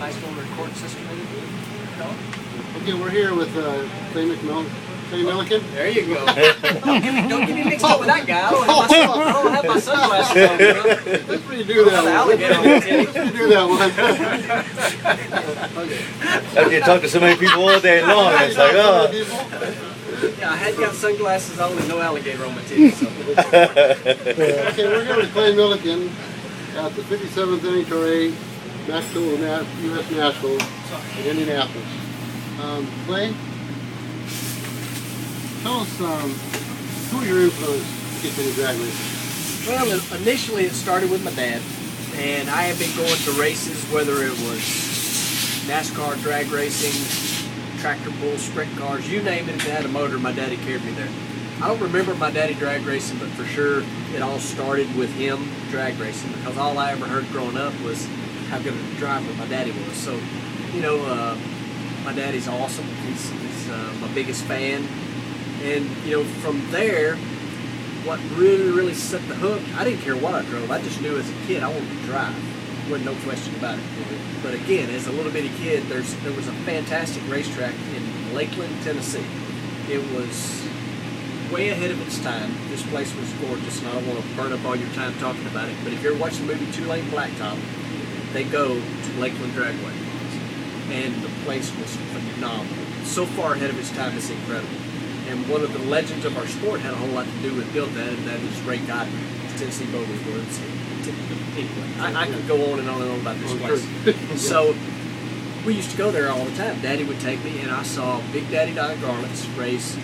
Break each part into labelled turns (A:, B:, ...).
A: nice little recording system in it.
B: Okay, we're here with Clay Millican.
A: There you go. Don't get me mixed up with that guy. I don't have my sunglasses on. You know?
B: Let's redo that one.
A: Alligator on the titty.
B: Let's redo that one. Okay.
C: After you talk to so many people all day long, it's like, oh.
A: Yeah, I had got sunglasses on and no alligator on my titty. So.
B: Okay, we're here with Clay Millican at the 57th NHRA National U.S. National in Indianapolis. Clay, tell us who your influence to get into drag racing.
A: Well, initially it started with my dad, and I have been going to races, whether it was NASCAR drag racing, tractor bull, sprint cars, you name it. If it had a motor, my daddy carried me there. I don't remember my daddy drag racing, but for sure it all started with him drag racing, because all I ever heard growing up was how good of a driver my daddy was. So, you know, my daddy's awesome. He's my biggest fan. And, you know, from there, what really set the hook, I didn't care what I drove. I just knew as a kid I wanted to drive. Wasn't no question about it. But again, as a little bitty kid, there was a fantastic racetrack in Lakeland, Tennessee. It was way ahead of its time. This place was gorgeous, and I don't want to burn up all your time talking about it, but if you're watching the movie Two Lane Blacktop, they go to Lakeland Dragway, and the place was phenomenal. So far ahead of its time, it's incredible. And one of the legends of our sport had a whole lot to do with building that, and that is Ray Cotton, Tennessee Bowling Woods. Anyway, I could go on and on about this place. So we used to go there all the time. Daddy would take me, and I saw Big Daddy Don Garlitz race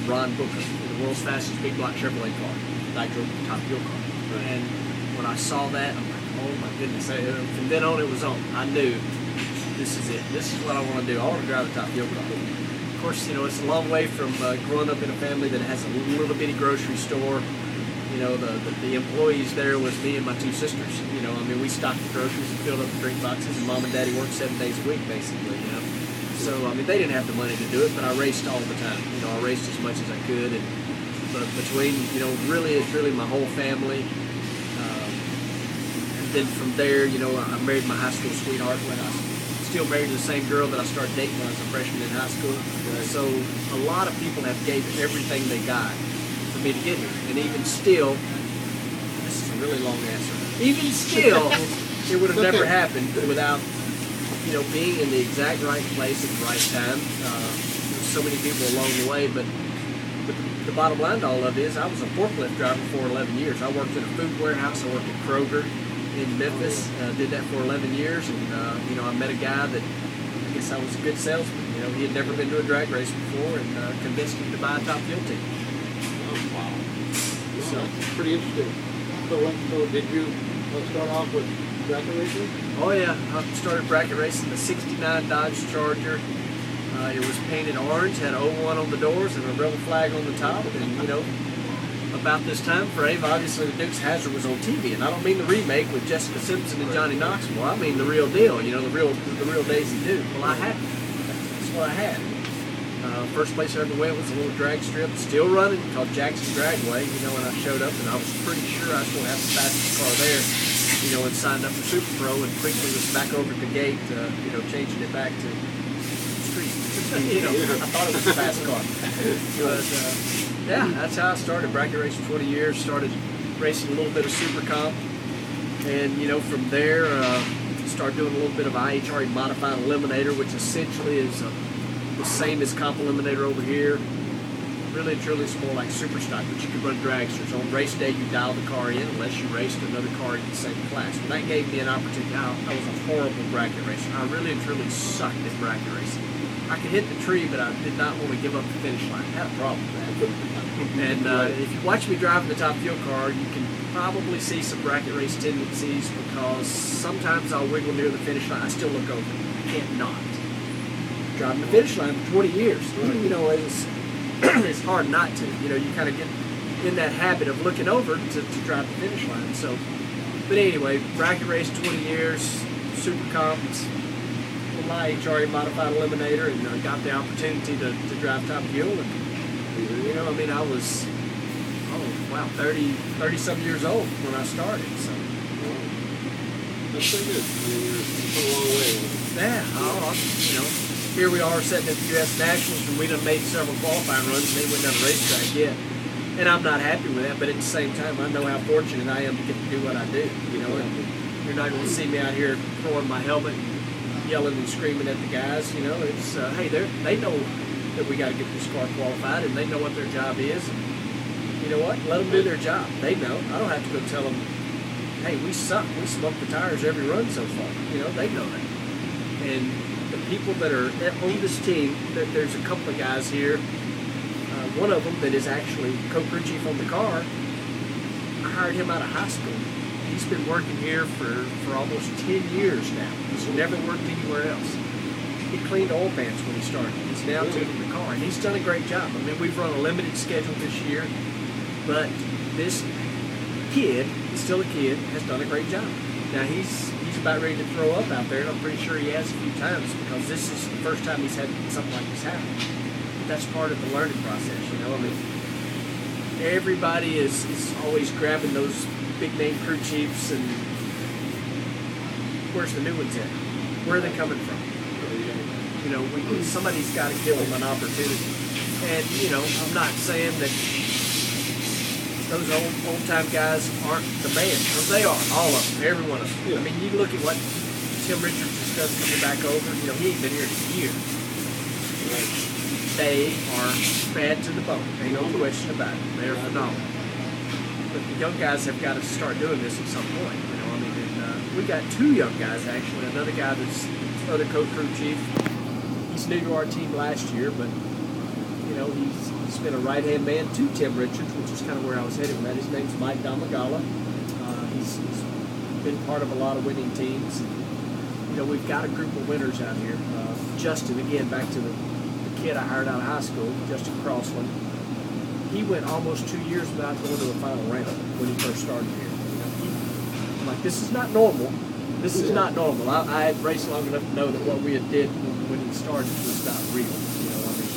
A: Ron Booker in the world's fastest big block Chevrolet car. I drove the top fuel car. And when I saw that, I'm like, oh my goodness. From then on, it was on. I knew this is it. This is what I want to do. I want to drive the top fuel car. Of course, you know, it's a long way from growing up in a family that has a little bitty grocery store. You know, the employees there was me and my two sisters. You know, I mean, we stocked the groceries and filled up the drink boxes, and Mom and Daddy worked 7 days a week, basically, you know. So, I mean, they didn't have the money to do it, but I raced all the time. You know, I raced as much as I could, but between, you know, it's really my whole family. And then from there, you know, I married my high school sweetheart when I still married to the same girl that I started dating when I was a freshman in high school. So a lot of people have gave everything they got for me to get here. And even still, this is a really long answer, even still, it would have never happened without, you know, being in the exact right place at the right time. There's so many people along the way, but the bottom line to all of it is I was a forklift driver for 11 years. I worked in a food warehouse. I worked at Kroger in Memphis, did that for 11 years, and you know, I met a guy that I guess I was a good salesman. You know, he had never been to a drag race before, and convinced him to buy a top fuel team.
B: Oh, wow. So that's pretty interesting. So did you start off with bracket racing?
A: Oh yeah, I started bracket racing the '69 Dodge Charger. It was painted orange, had 01 on the doors and a rebel flag on the top, and you know, about this time frame, obviously the Dukes of Hazzard was on TV, and I don't mean the remake with Jessica Simpson and Johnny Knoxville. I mean the real deal, you know, the real Daisy Duke. Well, I had that's what I had. First place I ever went was a little drag strip, still running, called Jackson Dragway. You know, when I showed up, and I was pretty sure I was going to have the fastest car there. You know, and signed up for Super Pro, and quickly was back over at the gate, you know, changing it back to street. You know, I thought it was a fast car. But yeah, that's how I started. Bracket racing 20 years. Started racing a little bit of Super Comp, and you know, from there, started doing a little bit of IHRA modified eliminator, which essentially is the same as Comp Eliminator over here. Really, truly, it's more like super stock, but you can run dragsters. On race day, you dial the car in unless you raced another car in the same class. And that gave me an opportunity. I was a horrible bracket racer. I really and truly sucked at bracket racing. I could hit the tree, but I did not want to give up the finish line. I had a problem with that. And if you watch me driving the top fuel car, you can probably see some bracket race tendencies, because sometimes I'll wiggle near the finish line. I still look over. I can't not. Driving the finish line for 20 years. You know, it's hard not to. You know, you kind of get in that habit of looking over to drive the finish line. So, but anyway, bracket race 20 years, Super Comps, my HRA modified eliminator, and got the opportunity to drive top fuel. And you know, I mean, I was 30-some years old when I started. So
B: that's pretty good. I mean, you're a long way.
A: on. You know, here we are sitting at the U.S. Nationals, and we done made several qualifying runs, and they went down the racetrack yet. And I'm not happy with that, but at the same time, I know how fortunate I am to get to do what I do. You know, and you're not going to see me out here throwing my helmet, yelling and screaming at the guys. You know, it's hey, they know that we got to get this car qualified, and they know what their job is. And you know what? Let them do their job. They know. I don't have to go tell them, hey, we suck. We smoke the tires every run so far. You know, they know that. And the people that are on this team, there's a couple of guys here. One of them that is actually co-crew chief on the car, I hired him out of high school. He's been working here for almost 10 years now. He's never worked anywhere else. He cleaned oil pans when he started. He's now tuning the car, and he's done a great job. I mean, we've run a limited schedule this year, but this kid, he's still a kid, has done a great job. Now he's about ready to throw up out there, and I'm pretty sure he has a few times because this is the first time he's had something like this happen. But that's part of the learning process, you know. I mean, everybody is always grabbing those big name crew chiefs, and where's the new ones at? Where are they coming from? You know, somebody's got to give them an opportunity. And you know, I'm not saying that those old time guys aren't the man, because they are, all of them, every one of them. I mean, you look at what Tim Richards has done coming back over. You know, he ain't been here in a year. They are bad to the bone. Ain't no question about it. They're phenomenal. But the young guys have got to start doing this at some point. You know, I mean, and, we got two young guys actually. Another guy that's other co-crew chief. He's new to our team last year, but you know, he's been a right-hand man to Tim Richards, which is kind of where I was headed with that. His name's Mike Damagala. He's been part of a lot of winning teams. You know, we've got a group of winners out here. Justin, again, back to the kid I hired out of high school, Justin Crossland. He went almost 2 years without going to a final round when he first started here. You know, I'm like, this is not normal. This is not normal. I had raced long enough to know that what we had did when he started was not real. You know, I mean,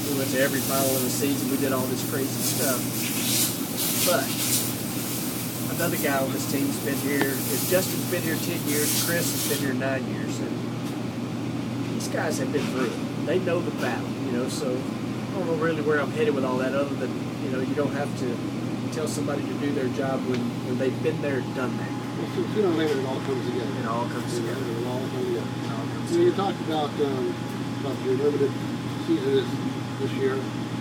A: we went to every final of the season. We did all this crazy stuff. But another guy on this team's been here. Justin's been here 10 years. Chris has been here 9 years. And these guys have been through it. They know the battle, you know, so I don't know really where I'm headed with all that other than, you know, you don't have to tell somebody to do their job when they've been there and done that.
B: Well, sooner or later it all comes together.
A: It all comes together.
B: It all comes together.
A: It all comes
B: You
A: together.
B: talked about your limited season this year.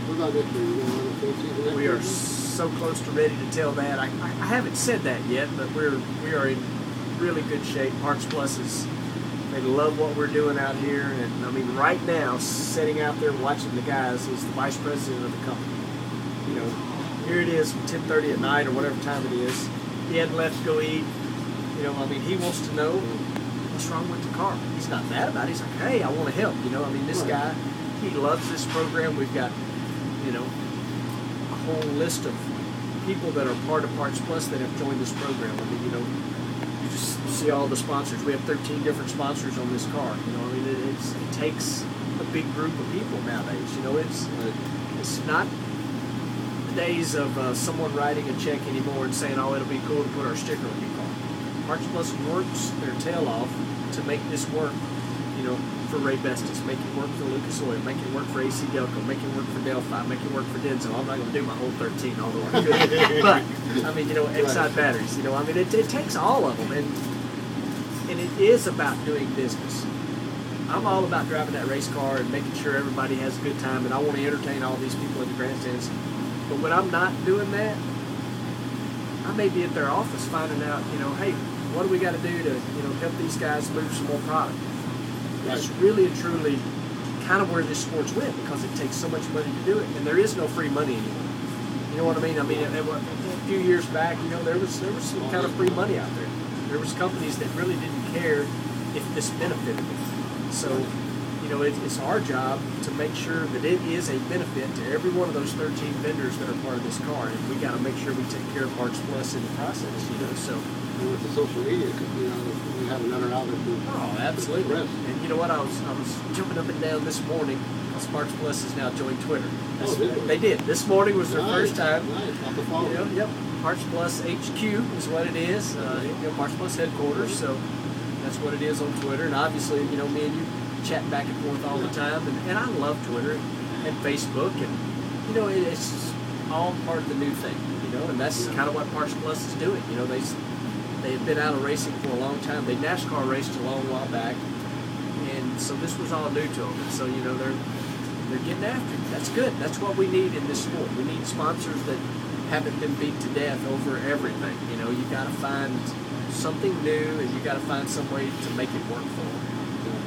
B: What about next year? You going to run a full season next
A: We
B: year?
A: are so close to ready to tell that. I haven't said that yet, but we are in really good shape. Parts Plus they love what we're doing out here, and I mean, right now, sitting out there watching the guys is the vice president of the company. You know, here it is, 10:30 at night or whatever time it is. He hadn't left to go eat. You know, I mean, he wants to know what's wrong with the car. He's not mad about it. He's like, hey, I want to help. You know, I mean, this guy, he loves this program. We've got, you know, a whole list of people that are part of Parts Plus that have joined this program. I mean, you know, you just see all the sponsors. We have 13 different sponsors on this car. You know, I mean, it takes a big group of people nowadays. You know, it's not the days of someone writing a check anymore and saying, oh, it'll be cool to put our sticker on your car. Parts Plus works their tail off to make this work, you know, for Ray Bestis, make it work for Lucas Oil, make it work for AC Delco, make it work for Delphi, make it work for Denso. I'm not going to do my whole 13, although I could. But, I mean, you know, Exide batteries, you know, I mean, it takes all of them, and it is about doing business. I'm all about driving that race car and making sure everybody has a good time, and I want to entertain all these people in the grandstands. But when I'm not doing that, I may be at their office finding out, you know, hey, what do we got to do to, you know, help these guys move some more product? That's really and truly kind of where this sport's went, because it takes so much money to do it, and there is no free money anymore. You know what I mean? I mean, a few years back, you know, there was some kind of free money out there. There was companies that really didn't care if this benefited them. So, you know, it's our job to make sure that it is a benefit to every one of those 13 vendors that are part of this car, and we got to make sure we take care of Parts Plus in the process. You know, so.
B: And with the social media, you know, we have another outlet to.
A: Oh, absolutely. And you know what? I was jumping up and down this morning. Parts Plus has now joined Twitter. They did. This morning was their first time.
B: Nice. Off the phone.
A: You know, yep. Parts Plus HQ is what it is. You know, Parts Plus headquarters. So That's what it is on Twitter. And obviously, you know, me and you chat back and forth all the time. And I love Twitter and Facebook. And, you know, it's all part of the new thing, you know. And that's kind of what Parks Plus is doing. You know, they had been out of racing for a long time. They NASCAR raced a long while back. And so this was all new to them. And so, you know, they're getting after it. That's good. That's what we need in this sport. We need sponsors that haven't been beat to death over everything. You know, you got to find something new, and you got to find some way to make it work for them.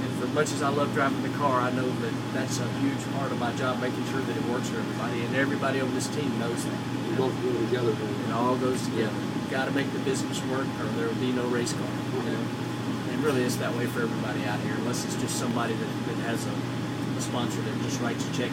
A: And for as much as I love driving the car, I know that that's a huge part of my job, making sure that it works for everybody, and everybody on this team knows that.
B: We both go together.
A: It all goes together. You got to make the business work, or there will be no race car. You know, and really, it's that way for everybody out here, unless it's just somebody that has a sponsor that just writes a check.